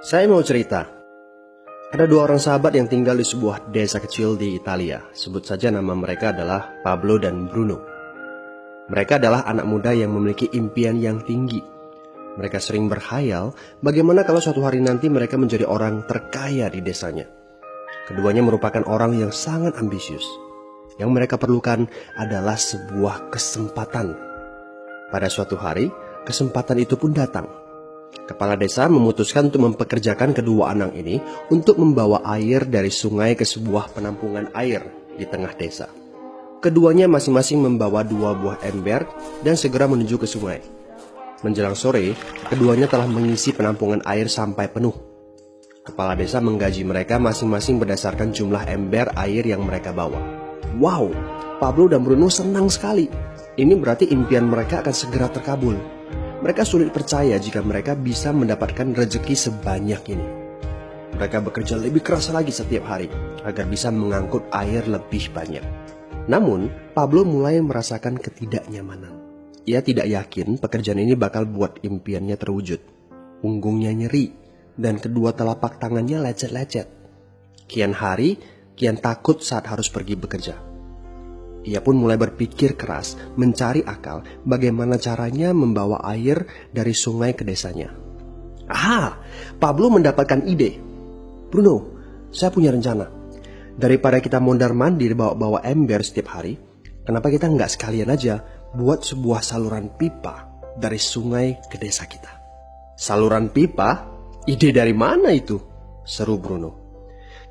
Saya mau cerita. Ada dua orang sahabat yang tinggal di sebuah desa kecil di Italia. Sebut saja nama mereka adalah Pablo dan Bruno. Mereka adalah anak muda yang memiliki impian yang tinggi. Mereka sering berkhayal bagaimana kalau suatu hari nanti mereka menjadi orang terkaya di desanya. Keduanya merupakan orang yang sangat ambisius. Yang mereka perlukan adalah sebuah kesempatan. Pada suatu hari, kesempatan itu pun datang. Kepala desa memutuskan untuk mempekerjakan kedua anak ini untuk membawa air dari sungai ke sebuah penampungan air di tengah desa. Keduanya masing-masing membawa 2 buah ember dan segera menuju ke sungai. Menjelang sore, keduanya telah mengisi penampungan air sampai penuh. Kepala desa menggaji mereka masing-masing berdasarkan jumlah ember air yang mereka bawa. Wow, Pablo dan Bruno senang sekali. Ini berarti impian mereka akan segera terkabul. Mereka sulit percaya jika mereka bisa mendapatkan rezeki sebanyak ini. Mereka bekerja lebih keras lagi setiap hari agar bisa mengangkut air lebih banyak. Namun, Pablo mulai merasakan ketidaknyamanan. Ia tidak yakin pekerjaan ini bakal buat impiannya terwujud. Punggungnya nyeri dan kedua telapak tangannya lecet-lecet. Kian hari, kian takut saat harus pergi bekerja. Ia pun mulai berpikir keras, mencari akal bagaimana caranya membawa air dari sungai ke desanya. Pablo mendapatkan ide. Bruno, saya punya rencana. Daripada kita mondar-mandir bawa-bawa ember setiap hari, kenapa kita nggak sekalian aja buat sebuah saluran pipa dari sungai ke desa kita? Saluran pipa? Ide dari mana itu? Seru Bruno.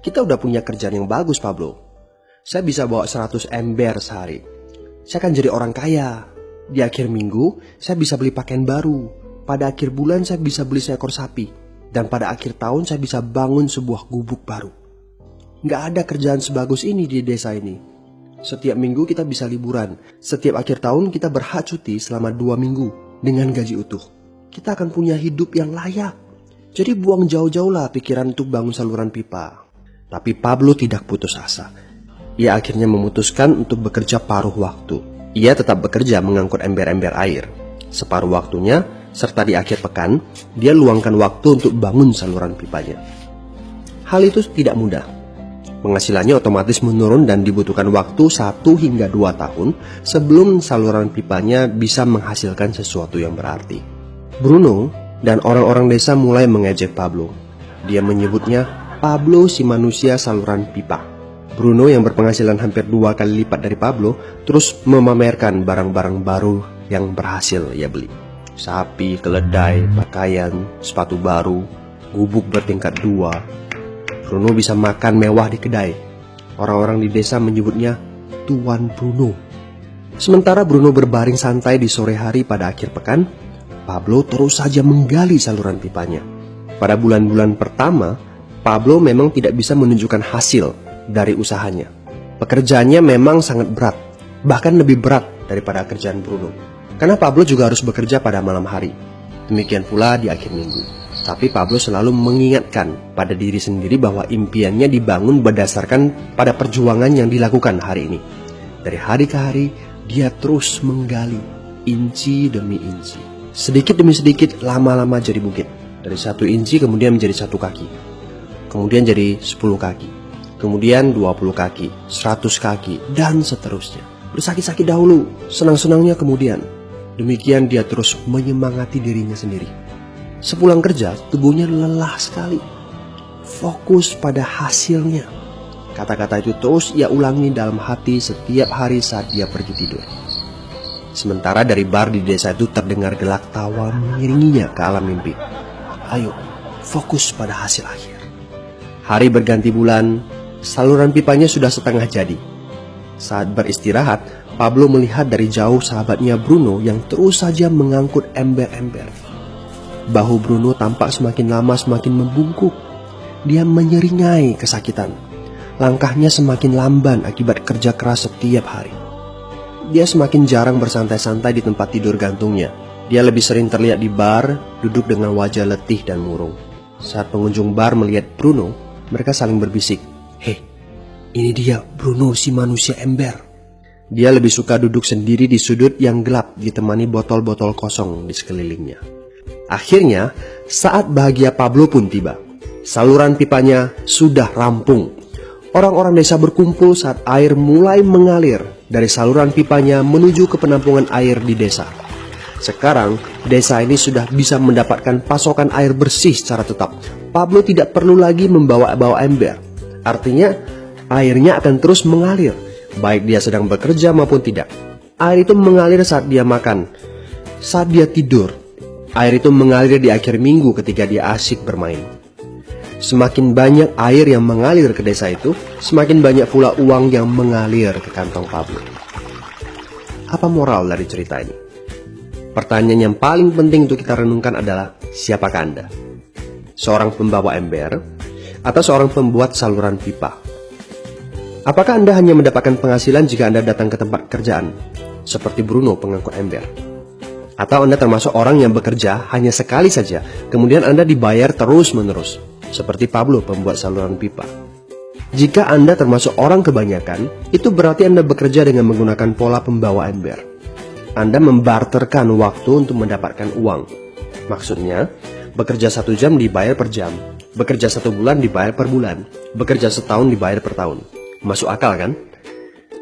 Kita udah punya kerjaan yang bagus, Pablo. Saya bisa bawa 100 ember sehari. Saya akan jadi orang kaya. Di akhir minggu, saya bisa beli pakaian baru. Pada akhir bulan, saya bisa beli seekor sapi. Dan pada akhir tahun, saya bisa bangun sebuah gubuk baru. Nggak ada kerjaan sebagus ini di desa ini. Setiap minggu kita bisa liburan. Setiap akhir tahun, kita berhak cuti selama 2 minggu dengan gaji utuh. Kita akan punya hidup yang layak. Jadi buang jauh-jauhlah pikiran untuk bangun saluran pipa. Tapi Pablo tidak putus asa. Ia akhirnya memutuskan untuk bekerja paruh waktu. Ia tetap bekerja mengangkut ember-ember air. Separuh waktunya, serta di akhir pekan, dia luangkan waktu untuk bangun saluran pipanya. Hal itu tidak mudah. Penghasilannya otomatis menurun dan dibutuhkan waktu 1 hingga 2 tahun sebelum saluran pipanya bisa menghasilkan sesuatu yang berarti. Bruno dan orang-orang desa mulai mengejek Pablo. Dia menyebutnya Pablo si manusia saluran pipa. Bruno yang berpenghasilan hampir 2 kali lipat dari Pablo terus memamerkan barang-barang baru yang berhasil ia beli. Sapi, keledai, pakaian, sepatu baru, gubuk bertingkat 2. Bruno bisa makan mewah di kedai. Orang-orang di desa menyebutnya Tuan Bruno. Sementara Bruno berbaring santai di sore hari pada akhir pekan, Pablo terus saja menggali saluran pipanya. Pada bulan-bulan pertama, Pablo memang tidak bisa menunjukkan hasil dari usahanya. Pekerjaannya memang sangat berat, bahkan lebih berat daripada kerjaan Bruno. Karena Pablo juga harus bekerja pada malam hari. Demikian pula di akhir minggu. Tapi Pablo selalu mengingatkan pada diri sendiri bahwa impiannya dibangun berdasarkan pada perjuangan yang dilakukan hari ini. Dari hari ke hari, dia terus menggali, inci demi inci. Sedikit demi sedikit, lama-lama jadi bukit. Dari 1 inci kemudian menjadi 1 kaki. Kemudian jadi 10 kaki. Kemudian 20 kaki, 100 kaki, dan seterusnya. Bersakit-sakit dahulu, senang-senangnya kemudian. Demikian dia terus menyemangati dirinya sendiri. Sepulang kerja, tubuhnya lelah sekali. Fokus pada hasilnya. Kata-kata itu terus ia ulangi dalam hati setiap hari saat dia pergi tidur. Sementara dari bar di desa itu terdengar gelak tawa mengiringinya ke alam mimpi. Ayo, fokus pada hasil akhir. Hari berganti bulan, saluran pipanya sudah setengah jadi. Saat beristirahat, Pablo melihat dari jauh sahabatnya Bruno yang terus saja mengangkut ember-ember. Bahu Bruno tampak semakin lama semakin membungkuk. Dia menyeringai kesakitan. Langkahnya semakin lamban akibat kerja keras setiap hari. Dia semakin jarang bersantai-santai di tempat tidur gantungnya. Dia lebih sering terlihat di bar, duduk dengan wajah letih dan murung. Saat pengunjung bar melihat Bruno, mereka saling berbisik. Hei, ini dia Bruno si manusia ember. Dia lebih suka duduk sendiri di sudut yang gelap ditemani botol-botol kosong di sekelilingnya. Akhirnya, saat bahagia Pablo pun tiba. Saluran pipanya sudah rampung. Orang-orang desa berkumpul saat air mulai mengalir dari saluran pipanya menuju ke penampungan air di desa. Sekarang, desa ini sudah bisa mendapatkan pasokan air bersih secara tetap. Pablo tidak perlu lagi membawa ember. Artinya, airnya akan terus mengalir, baik dia sedang bekerja maupun tidak. Air itu mengalir saat dia makan, saat dia tidur. Air itu mengalir di akhir minggu ketika dia asyik bermain. Semakin banyak air yang mengalir ke desa itu, semakin banyak pula uang yang mengalir ke kantong Pablo. Apa moral dari cerita ini? Pertanyaan yang paling penting untuk kita renungkan adalah, siapakah Anda? Seorang pembawa ember atau seorang pembuat saluran pipa? Apakah Anda hanya mendapatkan penghasilan jika Anda datang ke tempat kerjaan, seperti Bruno pengangkut ember? Atau Anda termasuk orang yang bekerja hanya sekali saja, kemudian Anda dibayar terus-menerus, seperti Pablo pembuat saluran pipa? Jika Anda termasuk orang kebanyakan, itu berarti Anda bekerja dengan menggunakan pola pembawa ember. Anda membarterkan waktu untuk mendapatkan uang. Maksudnya, bekerja 1 jam dibayar per jam, bekerja 1 bulan dibayar per bulan, bekerja setahun dibayar per tahun. Masuk akal kan?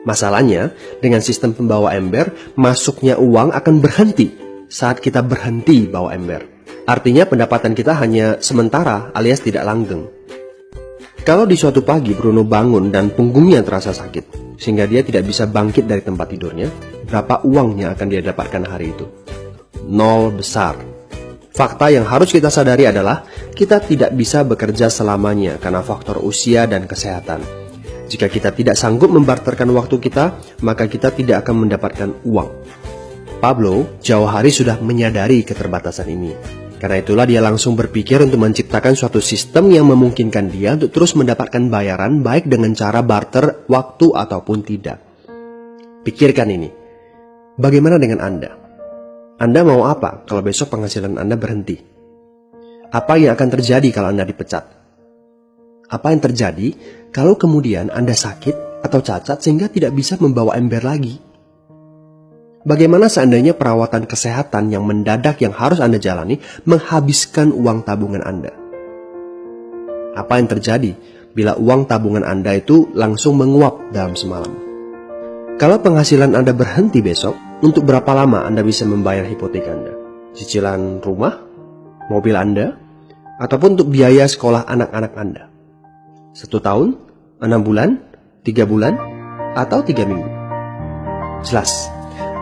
Masalahnya, dengan sistem pembawa ember, masuknya uang akan berhenti saat kita berhenti bawa ember. Artinya pendapatan kita hanya sementara alias tidak langgeng. Kalau di suatu pagi Bruno bangun dan punggungnya terasa sakit, sehingga dia tidak bisa bangkit dari tempat tidurnya, berapa uangnya akan dia dapatkan hari itu? 0 besar. Fakta yang harus kita sadari adalah, kita tidak bisa bekerja selamanya karena faktor usia dan kesehatan. Jika kita tidak sanggup membarterkan waktu kita, maka kita tidak akan mendapatkan uang. Pablo jauh hari sudah menyadari keterbatasan ini. Karena itulah dia langsung berpikir untuk menciptakan suatu sistem yang memungkinkan dia untuk terus mendapatkan bayaran baik dengan cara barter waktu ataupun tidak. Pikirkan ini. Bagaimana dengan Anda? Anda mau apa kalau besok penghasilan Anda berhenti? Apa yang akan terjadi kalau Anda dipecat? Apa yang terjadi kalau kemudian Anda sakit atau cacat sehingga tidak bisa membawa ember lagi? Bagaimana seandainya perawatan kesehatan yang mendadak yang harus Anda jalani menghabiskan uang tabungan Anda? Apa yang terjadi bila uang tabungan Anda itu langsung menguap dalam semalam? Kalau penghasilan Anda berhenti besok, untuk berapa lama Anda bisa membayar hipotek Anda? Cicilan rumah, mobil Anda, ataupun untuk biaya sekolah anak-anak Anda? 1 tahun, 6 bulan, 3 bulan, atau 3 minggu? Jelas.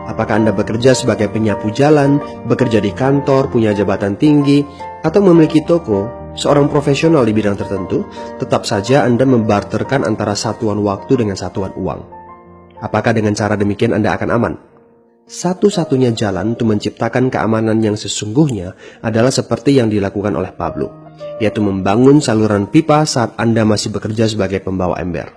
Apakah Anda bekerja sebagai penyapu jalan, bekerja di kantor, punya jabatan tinggi, atau memiliki toko, seorang profesional di bidang tertentu, tetap saja Anda membarterkan antara satuan waktu dengan satuan uang. Apakah dengan cara demikian Anda akan aman? Satu-satunya jalan untuk menciptakan keamanan yang sesungguhnya adalah seperti yang dilakukan oleh Pablo, yaitu membangun saluran pipa saat Anda masih bekerja sebagai pembawa ember.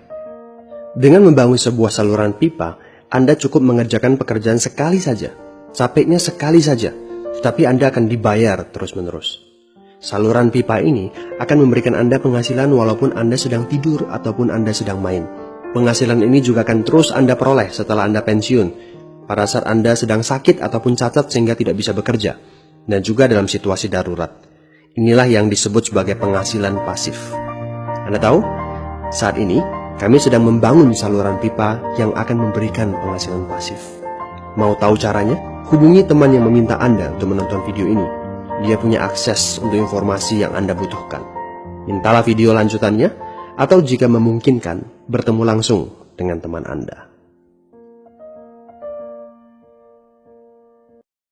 Dengan membangun sebuah saluran pipa, Anda cukup mengerjakan pekerjaan sekali saja, capeknya sekali saja, tetapi Anda akan dibayar terus-menerus. Saluran pipa ini akan memberikan Anda penghasilan walaupun Anda sedang tidur ataupun Anda sedang main. Penghasilan ini juga akan terus Anda peroleh setelah Anda pensiun, pada saat Anda sedang sakit ataupun cacat sehingga tidak bisa bekerja, dan juga dalam situasi darurat. Inilah yang disebut sebagai penghasilan pasif. Anda tahu, saat ini kami sedang membangun saluran pipa yang akan memberikan penghasilan pasif. Mau tahu caranya? Hubungi teman yang meminta Anda untuk menonton video ini. Dia punya akses untuk informasi yang Anda butuhkan. Mintalah video lanjutannya, atau jika memungkinkan, bertemu langsung dengan teman Anda.